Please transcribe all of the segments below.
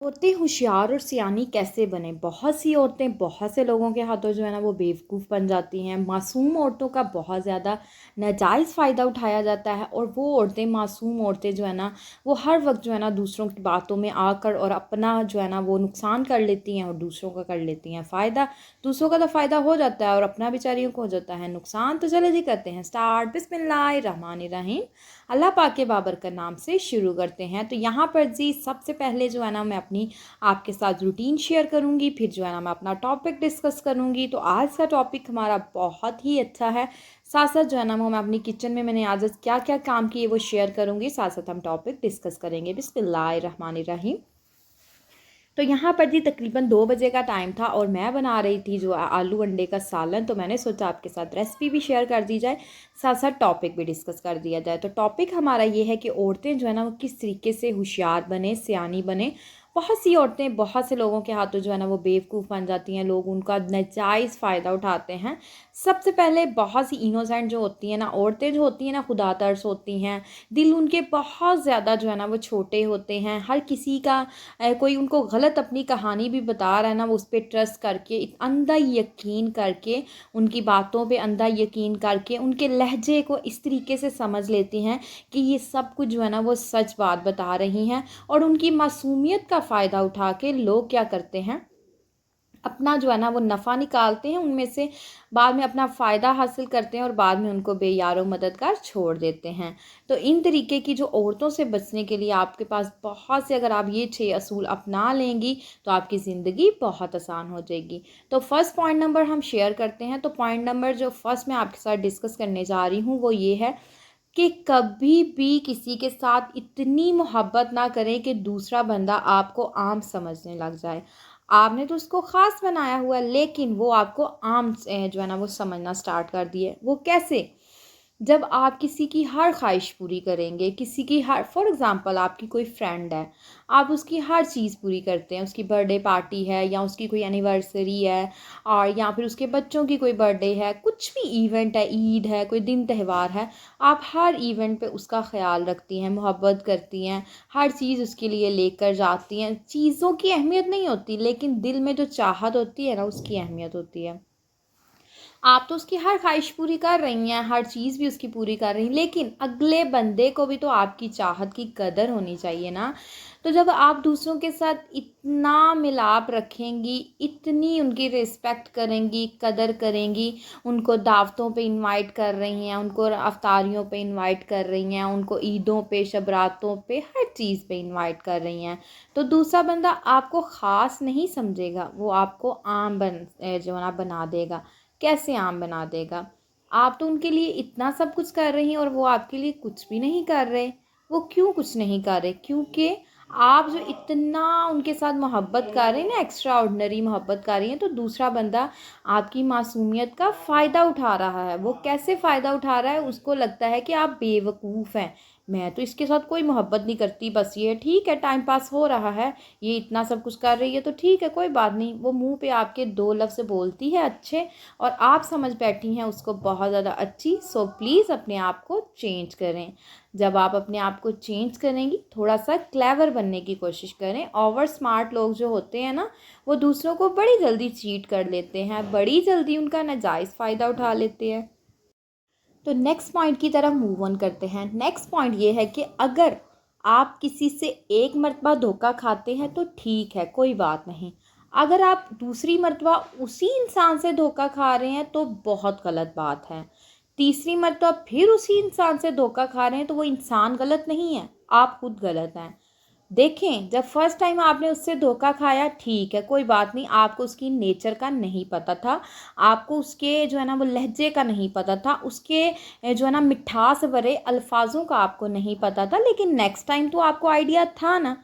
औरतें होशियार और सियानी कैसे बने। बहुत सी औरतें बहुत से लोगों के हाथों जो है ना वो बेवकूफ़ बन जाती हैं। मासूम औरतों का बहुत ज़्यादा नाजायज़ फ़ायदा उठाया जाता है और वो औरतें, मासूम औरतें जो है ना वो हर वक्त जो है ना दूसरों की बातों में आकर और अपना जो है ना वो नुकसान कर लेती हैं और दूसरों का कर लेती हैं फ़ायदा। दूसरों का तो फ़ायदा हो जाता है और अपना बेचारियों को हो जाता है नुकसान। तो चले जी करते हैं स्टार्ट। बिस्मिल्लाहिर्रहमानिर्रहीम। अल्लाह पाक के बाबरकत नाम से शुरू करते हैं। तो यहाँ पर जी सबसे पहले जो है ना मैं अपनी आपके साथ रूटीन शेयर करूँगी, फिर जो है ना मैं अपना टॉपिक डिस्कस करूँगी। तो आज का टॉपिक हमारा बहुत ही अच्छा है। साथ साथ जो है ना वो मैं अपनी किचन में मैंने आज क्या क्या काम किए वो शेयर करूँगी, साथ साथ हम टॉपिक डिस्कस करेंगे। बिस्मिल्लाहिर्रहमानिर्रहीम। तो यहाँ पर जी तकरीबन 2 बजे का टाइम था और मैं बना रही थी जो आलू अंडे का सालन। तो मैंने सोचा आपके साथ रेसिपी भी शेयर कर दी जाए, साथ साथ टॉपिक भी डिस्कस कर दिया जाए। तो टॉपिक हमारा ये है कि औरतें जो है ना वो किस तरीके से होशियार बने, सियानी बने। बहुत सी औरतें बहुत से लोगों के हाथों जो है ना वो बेवकूफ़ बन जाती हैं, लोग उनका नाजायज़ फ़ायदा उठाते हैं। सबसे पहले बहुत सी इनोसेंट जो होती हैं ना औरतें, जो होती हैं ना खुदा तरस होती हैं, दिल उनके बहुत ज़्यादा जो है ना वो छोटे होते हैं। हर किसी का कोई उनको गलत अपनी कहानी भी बता रहा है ना, वो उस पर ट्रस्ट करके, अंधा यकीन करके, उनकी बातों पे अंधा यकीन करके उनके लहजे को इस तरीके से समझ लेती हैं कि ये सब कुछ जो है ना वो सच बात बता रही हैं। और उनकी मासूमियत का फ़ायदा उठा के लोग क्या करते हैं, अपना जो है ना वो नफ़ा निकालते हैं उनमें से, बाद में अपना फ़ायदा हासिल करते हैं और बाद में उनको बेयारो मददगार छोड़ देते हैं। तो इन तरीके की जो औरतों से बचने के लिए आपके पास बहुत से, अगर आप ये 6 असूल अपना लेंगी तो आपकी ज़िंदगी बहुत आसान हो जाएगी। तो फर्स्ट पॉइंट नंबर हम शेयर करते हैं। तो पॉइंट नंबर जो फर्स्ट मैं आपके साथ डिस्कस करने जा रही हूँ वो ये है कि कभी भी किसी के साथ इतनी मोहब्बत ना करें कि दूसरा बंदा आपको आम समझने लग जाए। आपने तो उसको ख़ास बनाया हुआ है लेकिन वो आपको आम जो है ना वो समझना स्टार्ट कर दिए। वो कैसे? जब आप किसी की हर ख्वाहिश पूरी करेंगे, किसी की हर, फॉर एग्ज़ाम्पल आपकी कोई फ्रेंड है, आप उसकी हर चीज़ पूरी करते हैं, उसकी बर्थडे पार्टी है या उसकी कोई एनिवर्सरी है, और या फिर उसके बच्चों की कोई बर्थडे है, कुछ भी इवेंट है, ईद है, कोई दिन त्यौहार है, आप हर इवेंट पे उसका ख़्याल रखती हैं, मोहब्बत करती हैं, हर चीज़ उसके लिए लेकर जाती हैं। चीज़ों की अहमियत नहीं होती लेकिन दिल में जो चाहत होती है ना उसकी अहमियत होती है। आप तो उसकी हर ख्वाहिश पूरी कर रही हैं, हर चीज़ भी उसकी पूरी कर रही हैं, लेकिन अगले बंदे को भी तो आपकी चाहत की कदर होनी चाहिए ना। तो जब आप दूसरों के साथ इतना मिलाप रखेंगी, इतनी उनकी रिस्पेक्ट करेंगी, कदर करेंगी, उनको दावतों पे इनवाइट कर रही हैं, उनको अफ्तारियों पे इनवाइट कर रही हैं, उनको ईदों पे, शबरातों पे, हर चीज़ पे इनवाइट कर रही हैं, तो दूसरा बंदा आपको ख़ास नहीं समझेगा, वो आपको आम जो है ना बना देगा। कैसे आम बना देगा? आप तो उनके लिए इतना सब कुछ कर रही हैं और वो आपके लिए कुछ भी नहीं कर रहे। वो क्यों कुछ नहीं कर रहे? क्योंकि आप जो इतना उनके साथ मोहब्बत कर रहे हैं ना, एक्स्ट्रा ऑर्डिनरी मोहब्बत कर रही हैं, तो दूसरा बंदा आपकी मासूमियत का फ़ायदा उठा रहा है। वो कैसे फ़ायदा उठा रहा है? उसको लगता है कि आप बेवकूफ़ हैं। मैं तो इसके साथ कोई मोहब्बत नहीं करती, बस ये ठीक है, टाइम पास हो रहा है, ये इतना सब कुछ कर रही है तो ठीक है, कोई बात नहीं। वो मुँह पे आपके 2 लफ्ज़ बोलती है अच्छे और आप समझ बैठी हैं उसको बहुत ज़्यादा अच्छी। सो प्लीज़ अपने आप को चेंज करें। जब आप अपने आप को चेंज करेंगी, थोड़ा सा क्लेवर बनने की कोशिश करें। ओवर स्मार्ट लोग जो होते हैं ना, वो दूसरों को बड़ी जल्दी चीट कर लेते हैं, बड़ी जल्दी उनका नाजायज़ फ़ायदा उठा लेते हैं। तो नेक्स्ट पॉइंट की तरफ मूव ऑन करते हैं। नेक्स्ट पॉइंट ये है कि अगर आप किसी से एक मर्तबा धोखा खाते हैं तो ठीक है, कोई बात नहीं। अगर आप दूसरी मर्तबा उसी इंसान से धोखा खा रहे हैं तो बहुत गलत बात है। तीसरी मर्तबा फिर उसी इंसान से धोखा खा रहे हैं तो वो इंसान गलत नहीं है, आप खुद गलत हैं। देखें, जब फर्स्ट टाइम आपने उससे धोखा खाया ठीक है, कोई बात नहीं, आपको उसकी नेचर का नहीं पता था, आपको उसके जो है ना वो लहजे का नहीं पता था, उसके जो है ना मिठास भरे अल्फाजों का आपको नहीं पता था, लेकिन नेक्स्ट टाइम तो आपको आइडिया था ना।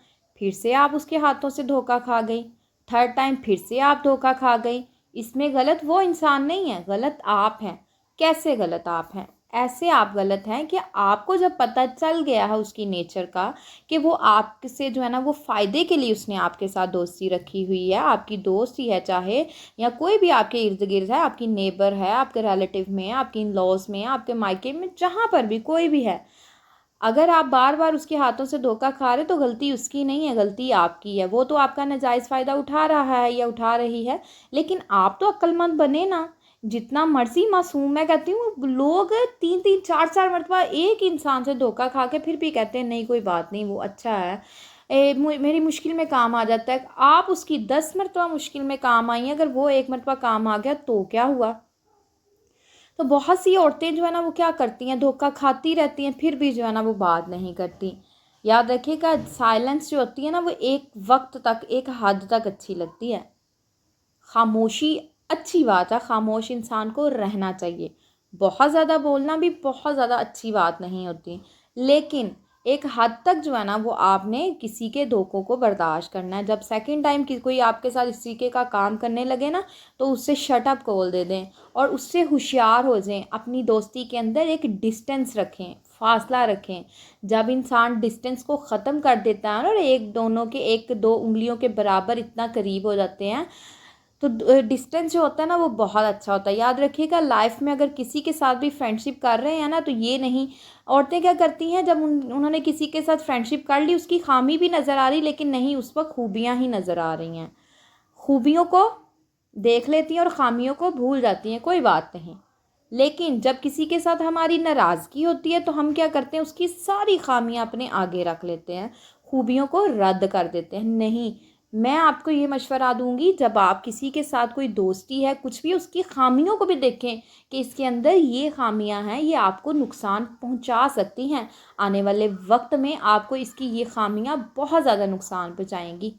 फिर से आप उसके हाथों से धोखा खा गई, थर्ड टाइम फिर से आप धोखा खा गई। इसमें गलत वो इंसान नहीं है, गलत आप हैं। कैसे गलत आप हैं? ऐसे आप गलत हैं कि आपको जब पता चल गया है उसकी नेचर का कि वो आपसे जो है ना वो फ़ायदे के लिए उसने आपके साथ दोस्ती रखी हुई है, आपकी दोस्त ही है चाहे, या कोई भी आपके इर्द गिर्द है, आपकी नेबर है, आपके रिलेटिव में, आपके इन लॉज में, आपके मायके में, जहाँ पर भी कोई भी है, अगर आप बार बार उसके हाथों से धोखा खा रहे तो गलती उसकी नहीं है, गलती आपकी है। वो तो आपका नाजायज़ फ़ायदा उठा रहा है या उठा रही है, लेकिन आप तो अक्लमंद बने ना। जितना मर्जी मासूम, मैं कहती हूँ लोग 3-3 4-4 मरतबा एक इंसान से धोखा खा के फिर भी कहते हैं नहीं कोई बात नहीं वो अच्छा है, मेरी मुश्किल में काम आ जाता है। आप उसकी 10 मरतबा मुश्किल में काम आई हैं, अगर वो एक मरतबा काम आ गया तो क्या हुआ। तो बहुत सी औरतें जो है ना वो क्या करती हैं, धोखा खाती रहती हैं फिर भी जो है ना वो बात नहीं करती। याद रखिएगा साइलेंस जो होती है ना वो एक वक्त तक, एक हद तक अच्छी लगती है। खामोशी अच्छी बात है, खामोश इंसान को रहना चाहिए। बहुत ज़्यादा बोलना भी बहुत ज़्यादा अच्छी बात नहीं होती, लेकिन एक हद तक जो है ना वो आपने किसी के धोखों को बर्दाश्त करना है। जब सेकंड टाइम कोई आपके साथ इस तरीके का काम करने लगे ना तो उससे शट अप कॉल दे दें और उससे होशियार हो जाएं। अपनी दोस्ती के अंदर एक डिस्टेंस रखें, फासला रखें। जब इंसान डिस्टेंस को ख़त्म कर देता है और एक दोनों के एक दो उंगलियों के बराबर इतना करीब हो जाते हैं तो डिस्टेंस जो होता है ना वो बहुत अच्छा होता है। याद रखिएगा लाइफ में अगर किसी के साथ भी फ्रेंडशिप कर रहे हैं ना तो ये नहीं, औरतें क्या करती हैं जब उन्होंने किसी के साथ फ्रेंडशिप कर ली उसकी खामी भी नज़र आ रही लेकिन नहीं उस पर खूबियाँ ही नज़र आ रही हैं, खूबियों को देख लेती हैं और खामियों को भूल जाती हैं, कोई बात नहीं। लेकिन जब किसी के साथ हमारी नाराज़गी होती है तो हम क्या करते हैं उसकी सारी खामियां अपने आगे रख लेते हैं, खूबियों को रद्द कर देते हैं। नहीं, मैं आपको ये मशवरा दूंगी जब आप किसी के साथ कोई दोस्ती है कुछ भी उसकी खामियों को भी देखें कि इसके अंदर ये खामियां हैं, ये आपको नुकसान पहुंचा सकती हैं। आने वाले वक्त में आपको इसकी ये खामियां बहुत ज़्यादा नुकसान पहुंचाएंगी।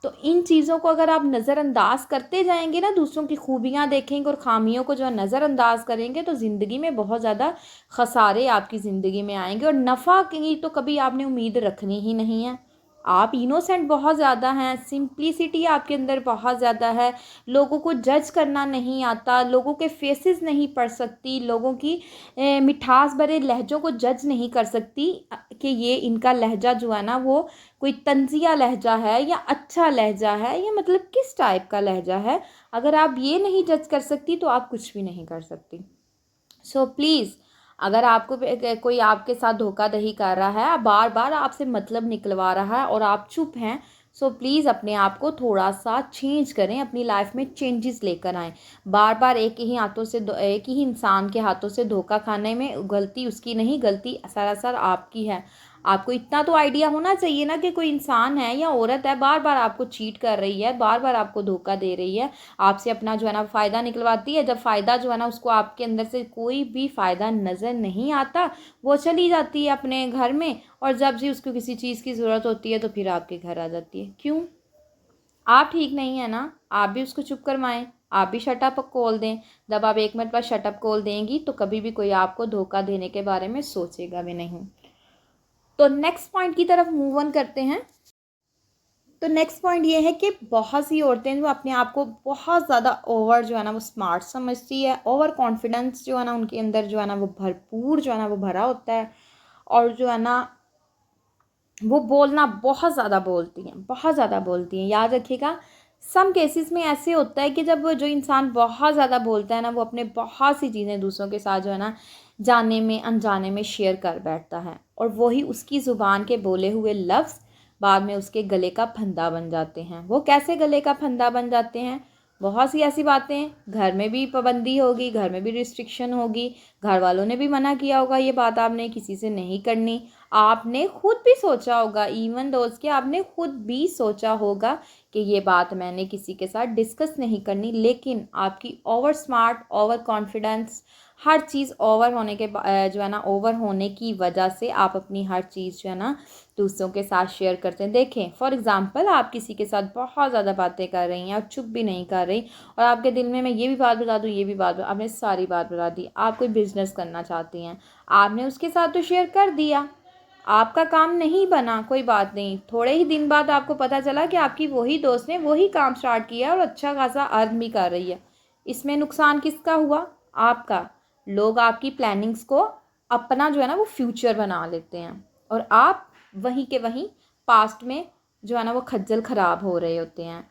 तो इन चीज़ों को अगर आप नज़रअंदाज करते जाएंगे ना, दूसरों की खूबियाँ देखेंगे और ख़ामियों को जो है नज़रअंदाज करेंगे तो ज़िंदगी में बहुत ज़्यादा खसारे आपकी ज़िंदगी में आएंगे और नफ़ा की तो कभी आपने उम्मीद रखनी ही नहीं है। आप इनोसेंट बहुत ज़्यादा हैं, सिंप्लिसिटी आपके अंदर बहुत ज़्यादा है, लोगों को जज करना नहीं आता, लोगों के फेसेस नहीं पढ़ सकती, लोगों की मिठास भरे लहजों को जज नहीं कर सकती कि ये इनका लहजा जो है ना वो कोई तंज़िया लहजा है या अच्छा लहजा है या मतलब किस टाइप का लहजा है। अगर आप ये नहीं जज कर सकती तो आप कुछ भी नहीं कर सकती। सो प्लीज़, अगर आपको कोई आपके साथ धोखाधड़ी कर रहा है, बार बार आपसे मतलब निकलवा रहा है और आप चुप हैं, सो प्लीज़ अपने आप को थोड़ा सा चेंज करें, अपनी लाइफ में चेंजेस लेकर आएँ। बार बार एक ही हाथों से एक ही इंसान के हाथों से धोखा खाने में गलती उसकी नहीं, गलती सरासर आपकी है। आपको इतना तो आइडिया होना चाहिए ना कि कोई इंसान है या औरत है बार बार आपको चीट कर रही है, बार बार आपको धोखा दे रही है, आपसे अपना जो है ना फ़ायदा निकलवाती है। जब फ़ायदा जो है ना उसको आपके अंदर से कोई भी फ़ायदा नज़र नहीं आता, वो चली जाती है अपने घर में और जब भी उसको किसी चीज़ की ज़रूरत होती है तो फिर आपके घर आ जाती है। क्यों? आप ठीक नहीं है ना, आप भी उसको चुप करवाएं, आप भी शटअप कॉल दें। जब आप एक मिनट बाद शटअप कॉल देंगी तो कभी भी कोई आपको धोखा देने के बारे में सोचेगा भी नहीं। तो नेक्स्ट पॉइंट की तरफ मूव ऑन करते हैं। तो नेक्स्ट पॉइंट ये है कि बहुत सी औरतें जो अपने आप को बहुत ज़्यादा ओवर जो है ना वो स्मार्ट समझती है, ओवर कॉन्फिडेंस जो है ना उनके अंदर जो है ना वो भरपूर जो है ना वो भरा होता है और जो है ना वो बोलना बहुत ज़्यादा बोलती हैं, बहुत ज़्यादा बोलती हैं। याद रखिएगा सम केसेस में ऐसे होता है कि जब जो इंसान बहुत ज़्यादा बोलता है ना वो अपने बहुत सी चीज़ें दूसरों के साथ जो है ना जाने में अनजाने में शेयर कर बैठता है और वही उसकी ज़ुबान के बोले हुए लफ्ज़ बाद में उसके गले का फंदा बन जाते हैं। वो कैसे गले का फंदा बन जाते हैं? बहुत सी ऐसी बातें, घर में भी पाबंदी होगी, घर में भी रिस्ट्रिक्शन होगी, घर वालों ने भी मना किया होगा ये बात आपने किसी से नहीं करनी, आपने खुद भी सोचा होगा, इवन दोस्त के आपने खुद भी सोचा होगा कि ये बात मैंने किसी के साथ डिस्कस नहीं करनी, लेकिन आपकी ओवर स्मार्ट, ओवर कॉन्फिडेंस, हर चीज़ ओवर होने के जो है ना ओवर होने की वजह से आप अपनी हर चीज़ जो है ना दूसरों के साथ शेयर करते हैं। देखें फॉर एग्ज़ाम्पल आप किसी के साथ बहुत ज़्यादा बातें कर रही हैं, आप चुप भी नहीं कर रही और आपके दिल में मैं ये भी बात बता दूँ, ये भी बात, आपने सारी बात बता दी। आप कोई बिज़नेस करना चाहती हैं, आपने उसके साथ तो शेयर कर दिया, आपका काम नहीं बना, कोई बात नहीं, थोड़े ही दिन बाद आपको पता चला कि आपकी वही दोस्त ने वही काम स्टार्ट किया और अच्छा खासा अर्न भी कर रही है। इसमें नुकसान किसका हुआ? आपका। लोग आपकी प्लानिंग्स को अपना जो है ना वो फ्यूचर बना लेते हैं और आप वहीं के वहीं पास्ट में जो है ना वो खज्जल ख़राब हो रहे होते हैं।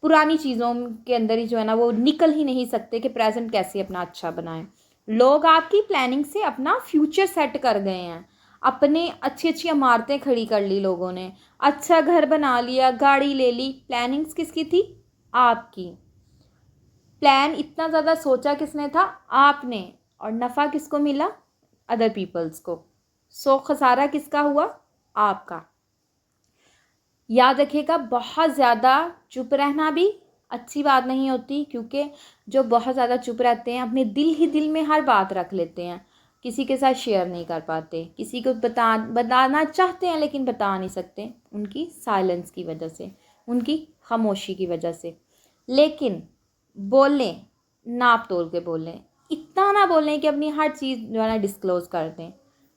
पुरानी चीज़ों के अंदर ही जो है ना वो निकल ही नहीं सकते कि प्रेजेंट कैसे अपना अच्छा बनाएं। लोग आपकी प्लानिंग से अपना फ्यूचर सेट कर गए हैं, अपने अच्छी अच्छी इमारतें खड़ी कर ली लोगों ने, अच्छा घर बना लिया, गाड़ी ले ली। प्लानिंग्स किसकी थी? आपकी। प्लान इतना ज़्यादा सोचा किसने था? आपने। और नफ़ा किसको मिला? अदर पीपल्स को। सो खसारा किसका हुआ? आपका। याद रखिएगा, बहुत ज़्यादा चुप रहना भी अच्छी बात नहीं होती, क्योंकि जो बहुत ज़्यादा चुप रहते हैं अपने दिल ही दिल में हर बात रख लेते हैं, किसी के साथ शेयर नहीं कर पाते, किसी को बताना चाहते हैं लेकिन बता नहीं सकते, उनकी साइलेंस की वजह से, उनकी खामोशी की वजह से। लेकिन बोलें, नाप तोल के बोलें, इतना ना बोलें कि अपनी हर चीज़ जो है ना डिस्क्लोज़ कर दें,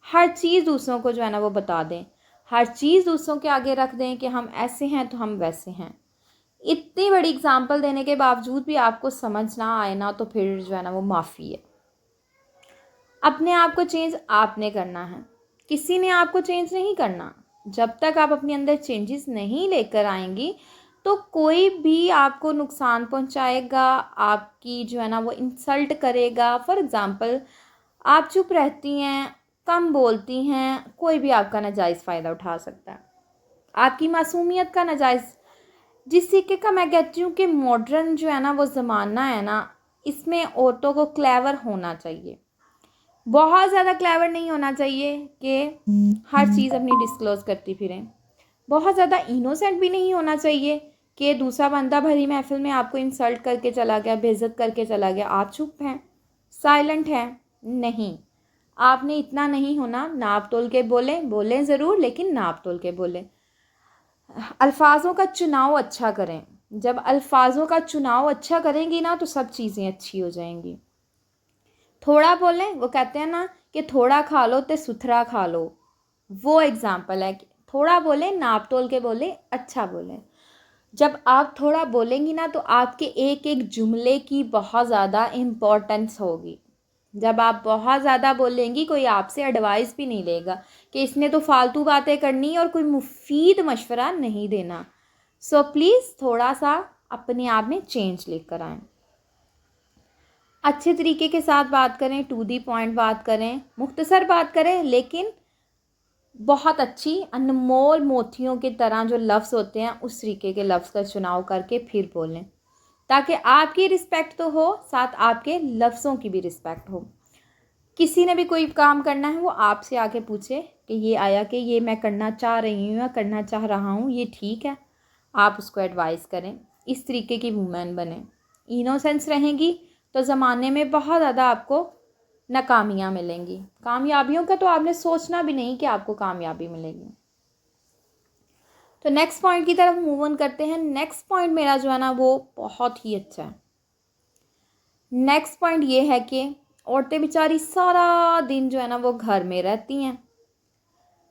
हर चीज़ दूसरों को जो है ना वो बता दें, हर चीज़ दूसरों के आगे रख दें कि हम ऐसे हैं तो हम वैसे हैं। इतनी बड़ी एग्जाम्पल देने के बावजूद भी आपको समझ ना आए ना, तो फिर जो है ना वो माफ़ी है। अपने आप को चेंज आपने करना है, किसी ने आपको चेंज नहीं करना। जब तक आप अपने अंदर चेंजेस नहीं लेकर आएंगी तो कोई भी आपको नुकसान पहुंचाएगा, आपकी जो है ना वो इंसल्ट करेगा। फॉर एग्ज़ाम्पल, आप चुप रहती हैं, कम बोलती हैं, कोई भी आपका नाजायज़ फ़ायदा उठा सकता है, आपकी मासूमियत का नाजायज़। जिस तरीके का मैं कहती हूँ कि मॉडर्न जो है ना वो ज़माना है ना, इसमें औरतों को क्लेवर होना चाहिए, बहुत ज़्यादा क्लेवर नहीं होना चाहिए कि हर चीज़ अपनी डिस्क्लोज़ करती फिरें। बहुत ज़्यादा इनोसेंट भी नहीं होना चाहिए कि दूसरा बंदा भरी महफिल में आपको इंसल्ट करके चला गया, बेइज्जत करके चला गया, आप चुप हैं, साइलेंट हैं। नहीं, आपने इतना नहीं होना। नाप तोल के बोलें, बोलें ज़रूर लेकिन नाप तोल के बोलें। अल्फाजों का चुनाव अच्छा करें। जब अल्फाजों का चुनाव अच्छा करेंगी ना तो सब चीज़ें अच्छी हो जाएंगी। थोड़ा बोलें, वो कहते हैं ना कि थोड़ा खा लो तो सुथरा खा लो, वो एग्ज़ाम्पल है कि थोड़ा बोलें, नाप तोल के बोलें, अच्छा बोलें। जब आप थोड़ा बोलेंगी ना तो आपके एक एक जुमले की बहुत ज़्यादा इम्पोर्टेंस होगी। जब आप बहुत ज़्यादा बोलेंगी कोई आपसे एडवाइस भी नहीं लेगा कि इसने तो फालतू बातें करनी और कोई मुफीद मशवरा नहीं देना। सो प्लीज़ थोड़ा सा अपने आप में चेंज लेकर आएँ। अच्छे तरीके के साथ बात करें, टू दी पॉइंट बात करें, मुख्तसर बात करें, लेकिन बहुत अच्छी अनमोल मोतियों की तरह जो लफ्ज़ होते हैं उस तरीके के लफ्ज़ का चुनाव करके फिर बोलें, ताकि आपकी रिस्पेक्ट तो हो, साथ आपके लफ्ज़ों की भी रिस्पेक्ट हो। किसी ने भी कोई काम करना है वो आपसे आके पूछे कि ये आया कि ये मैं करना चाह रही हूँ या करना चाह रहा हूँ, ये ठीक है, आप उसको एडवाइस करें। इस तरीके की वूमेन बने। इनोसेंस रहेंगी तो ज़माने में बहुत ज़्यादा आपको नाकामियाँ मिलेंगी। कामयाबियों का तो आपने सोचना भी नहीं कि आपको कामयाबी मिलेगी। तो नेक्स्ट पॉइंट की तरफ मूव ऑन करते हैं। नेक्स्ट पॉइंट मेरा जो है ना वो बहुत ही अच्छा है। नेक्स्ट पॉइंट ये है कि औरतें बेचारी सारा दिन जो है ना वो घर में रहती हैं,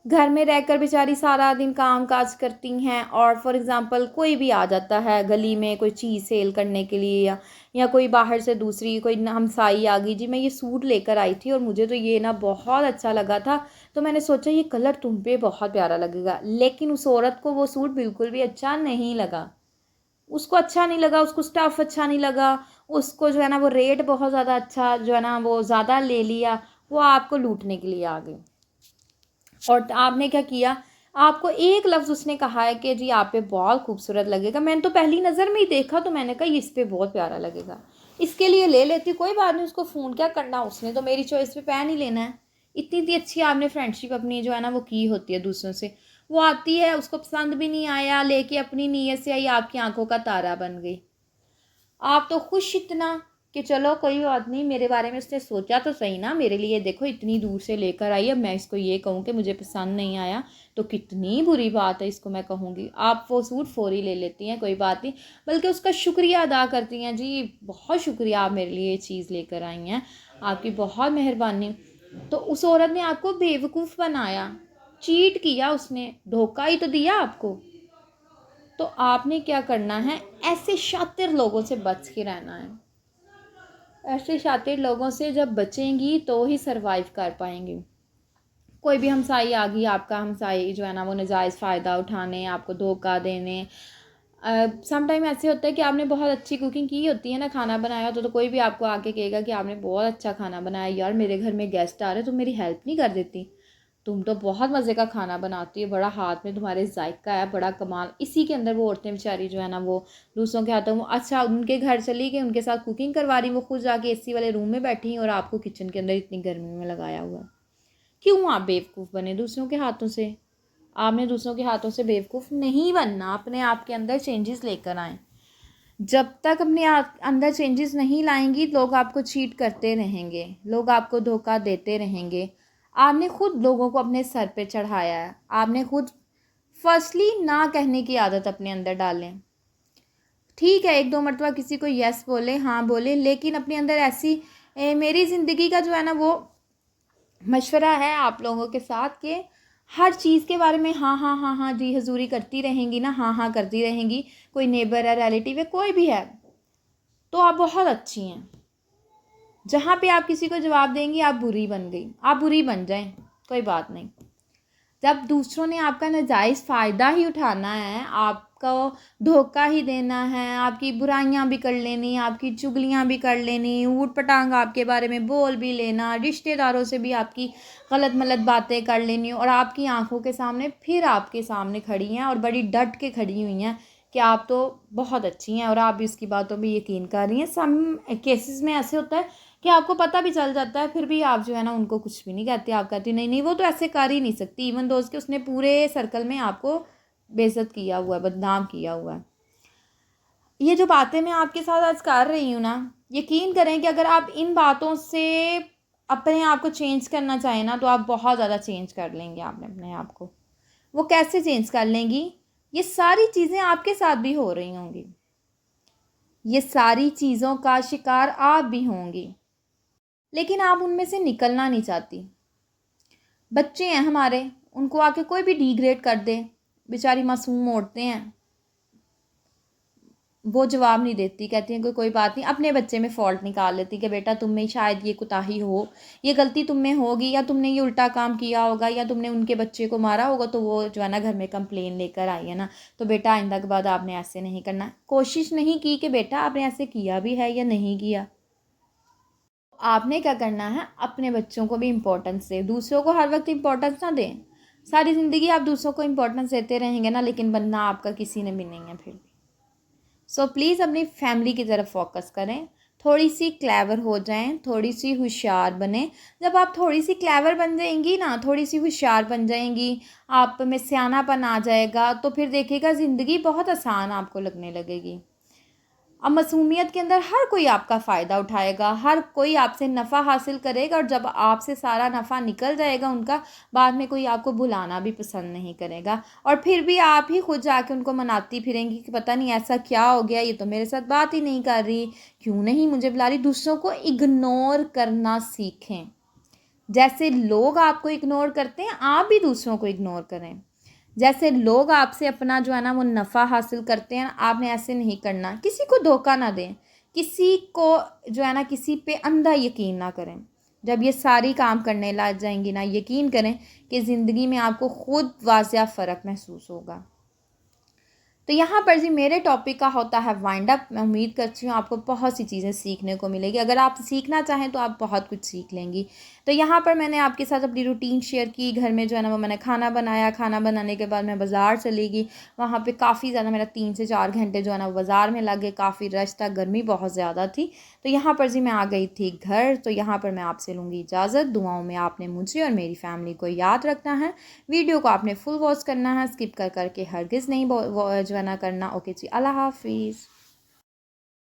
घर में रहकर बेचारी सारा दिन काम काज करती हैं। और फॉर एग्ज़ाम्पल कोई भी आ जाता है गली में कोई चीज़ सेल करने के लिए, या कोई बाहर से दूसरी कोई हमसाई आ गई, जी मैं ये सूट लेकर आई थी और मुझे तो ये ना बहुत अच्छा लगा था, तो मैंने सोचा ये कलर तुम पे बहुत प्यारा लगेगा। लेकिन उस औरत को वो सूट बिल्कुल भी अच्छा नहीं लगा, उसको अच्छा नहीं लगा, उसको स्टफ़ अच्छा नहीं लगा, उसको जो है ना वो रेट बहुत ज़्यादा अच्छा जो है ना वो ज़्यादा ले लिया, वो आपको लूटने के लिए आ गई। और आपने क्या किया, आपको एक लफ्ज़ उसने कहा है कि जी आप पे बहुत खूबसूरत लगेगा, मैंने तो पहली नज़र में ही देखा तो मैंने कहा ये इस पे बहुत प्यारा लगेगा, इसके लिए ले लेती, कोई बात नहीं, उसको फ़ोन क्या करना, उसने तो मेरी चॉइस पे पहन ही लेना है। इतनी इतनी अच्छी आपने फ्रेंडशिप अपनी जो है ना वो की होती है दूसरों से। वो आती है, उसको पसंद भी नहीं आया, लेके अपनी नीयत से आई, आपकी आंखों का तारा बन गई। आप तो खुश इतना कि चलो कोई बात नहीं, मेरे बारे में उसने सोचा तो सही ना, मेरे लिए देखो इतनी दूर से लेकर आई, अब मैं इसको ये कहूँ कि मुझे पसंद नहीं आया तो कितनी बुरी बात है, इसको मैं कहूँगी। आप वो सूट फौरी ले लेती हैं, कोई बात नहीं, बल्कि उसका शुक्रिया अदा करती हैं, जी बहुत शुक्रिया आप मेरे लिए ये चीज़ लेकर आई हैं, आपकी बहुत मेहरबानी। तो उस औरत ने आपको बेवकूफ़ बनाया, चीट किया, उसने धोखा ही तो दिया आपको। तो आपने क्या करना है, ऐसे शातिर लोगों से बच के रहना है। ऐसे शातिर लोगों से जब बचेंगी तो ही सरवाइव कर पाएंगी। कोई भी हमसाई आ गई, आपका हमसाई जो है ना वो नाजायज़ फ़ायदा उठाने, आपको धोखा देने। सम टाइम ऐसे होता है कि आपने बहुत अच्छी कुकिंग की होती है ना, खाना बनाया होता, तो कोई भी आपको आके कहेगा कि आपने बहुत अच्छा खाना बनाया, यार मेरे घर में गेस्ट आ रहे तो मेरी हेल्प नहीं कर देती। तुम तो बहुत मज़े का खाना बनाती हो, बड़ा हाथ में तुम्हारे जायका है, बड़ा कमाल। इसी के अंदर वो औरतें बेचारी जो है ना वो दूसरों के हाथों, वो अच्छा उनके घर चली गई, उनके साथ कुकिंग करवा रही, वो खुद जाके एसी वाले रूम में बैठी और आपको किचन के अंदर इतनी गर्मी में लगाया हुआ। क्यों आप बेवकूफ़ बने दूसरों के हाथों से? आपने दूसरों के हाथों से बेवकूफ़ नहीं बनना, अपने आप के अंदर चेंजेस लेकर आएँ। जब तक अपने अंदर चेंजेस नहीं लाएंगी, लोग आपको चीट करते रहेंगे, लोग आपको धोखा देते रहेंगे। आपने खुद लोगों को अपने सर पे चढ़ाया है। आपने खुद फर्स्टली ना कहने की आदत अपने अंदर डालें। ठीक है, एक दो मरतबा किसी को यस बोले, हाँ बोले, लेकिन अपने अंदर ऐसी मेरी ज़िंदगी का जो है ना वो मशवरा है आप लोगों के साथ कि हर चीज़ के बारे में हाँ हाँ हाँ हाँ जी हजूरी करती रहेंगी ना, हाँ हाँ करती रहेंगी। कोई नेबर है, रिलेटिव है, कोई भी है, तो आप बहुत अच्छी हैं। जहाँ पे आप किसी को जवाब देंगी आप बुरी बन गई, आप बुरी बन जाएं, कोई बात नहीं। जब दूसरों ने आपका नाजायज़ फ़ायदा ही उठाना है, आपको धोखा ही देना है, आपकी बुराइयां भी कर लेनी, आपकी चुगलियां भी कर लेनी, ऊट पटांग आपके बारे में बोल भी लेना, रिश्तेदारों से भी आपकी गलत मलत बातें कर लेनी, और आपकी आंखों के सामने फिर आपके सामने खड़ी हैं और बड़ी डट के खड़ी हुई हैं कि आप तो बहुत अच्छी हैं और आप भी इसकी बातों पर यकीन कर रही हैं। सम केसेस में ऐसे होता है कि आपको पता भी चल जाता है, फिर भी आप जो है ना उनको कुछ भी नहीं कहती। आप कहती नहीं नहीं वो तो ऐसे कर ही नहीं सकती, इवन दोस्त के उसने पूरे सर्कल में आपको बेइज्जत किया हुआ है, बदनाम किया हुआ है। ये जो बातें मैं आपके साथ आज कर रही हूँ ना, यकीन करें कि अगर आप इन बातों से अपने आप को चेंज करना चाहें ना, तो आप बहुत ज़्यादा चेंज कर लेंगे आपने अपने आप को। वो कैसे चेंज कर लेंगी? ये सारी चीज़ें आपके साथ भी हो रही होंगी, ये सारी चीज़ों का शिकार आप भी होंगी, लेकिन आप उनमें से निकलना नहीं चाहती। बच्चे हैं हमारे, उनको आके कोई भी डिग्रेड कर दे, बेचारी मासूम औरतें हैं, वो जवाब नहीं देती, कहती हैं कोई बात नहीं, अपने बच्चे में फ़ॉल्ट निकाल लेती कि बेटा तुम में शायद ये कुताही हो, ये गलती तुम में होगी, या तुमने ये उल्टा काम किया होगा, या तुमने उनके बच्चे को मारा होगा, तो वो जो है ना घर में कंप्लेन लेकर आई है ना, तो बेटा आइंदा के बाद आपने ऐसे नहीं करना। कोशिश नहीं की कि बेटा आपने ऐसे किया भी है या नहीं किया। आपने क्या करना है, अपने बच्चों को भी इम्पोर्टेंस दें, दूसरों को हर वक्त इम्पोर्टेंस ना दें। सारी ज़िंदगी आप दूसरों को इम्पोर्टेंस देते रहेंगे ना, लेकिन बनना आपका किसी ने भी नहीं है फिर भी। सो प्लीज़ अपनी फैमिली की तरफ फोकस करें, थोड़ी सी क्लेवर हो जाएं, थोड़ी सी होशियार बने। जब आप थोड़ी सी क्लेवर बन जाएंगी ना, थोड़ी सी होशियार बन जाएंगी, आप में सियानापन आ जाएगा, तो फिर देखिएगा ज़िंदगी बहुत आसान आपको लगने लगेगी। अब मासूमियत के अंदर हर कोई आपका फ़ायदा उठाएगा, हर कोई आपसे नफ़ा हासिल करेगा, और जब आपसे सारा नफ़ा निकल जाएगा उनका, बाद में कोई आपको बुलाना भी पसंद नहीं करेगा, और फिर भी आप ही खुद जाके उनको मनाती फिरेंगी कि पता नहीं ऐसा क्या हो गया, ये तो मेरे साथ बात ही नहीं कर रही, क्यों नहीं मुझे बुला रही। दूसरों को इग्नोर करना सीखें। जैसे लोग आपको इग्नोर करते हैं, आप भी दूसरों को इग्नोर करें। जैसे लोग आपसे अपना जो है ना वो नफ़ा हासिल करते हैं, आपने ऐसे नहीं करना। किसी को धोखा ना दें, किसी को जो है ना किसी पे अंधा यकीन ना करें। जब ये सारी काम करने लग जाएंगी ना, यकीन करें कि ज़िंदगी में आपको खुद वाज़िया फ़र्क महसूस होगा। तो यहाँ पर जी मेरे टॉपिक का होता है वाइंड अप। मैं उम्मीद करती हूँ आपको बहुत सी चीज़ें सीखने को मिलेगी। अगर आप सीखना चाहें तो आप बहुत कुछ सीख लेंगी। तो यहाँ पर मैंने आपके साथ अपनी रूटीन शेयर की। घर में जो है ना वो मैंने खाना बनाया, खाना बनाने के बाद मैं बाज़ार चली गई। वहाँ पे काफ़ी ज़्यादा मेरा 3 से 4 घंटे जो है ना वो बाज़ार में लग गए। काफ़ी रश था, गर्मी बहुत ज़्यादा थी। तो यहाँ पर जी मैं आ गई थी घर। तो यहाँ पर मैं आपसे लूँगी इजाज़त। दुआओं में आपने मुझे और मेरी फैमिली को याद रखना है। वीडियो को आपने फुल वॉच करना है, स्किप कर करके हरगिज़ नहीं जो है ना करना। ओके जी, अल्लाह हाफिज़।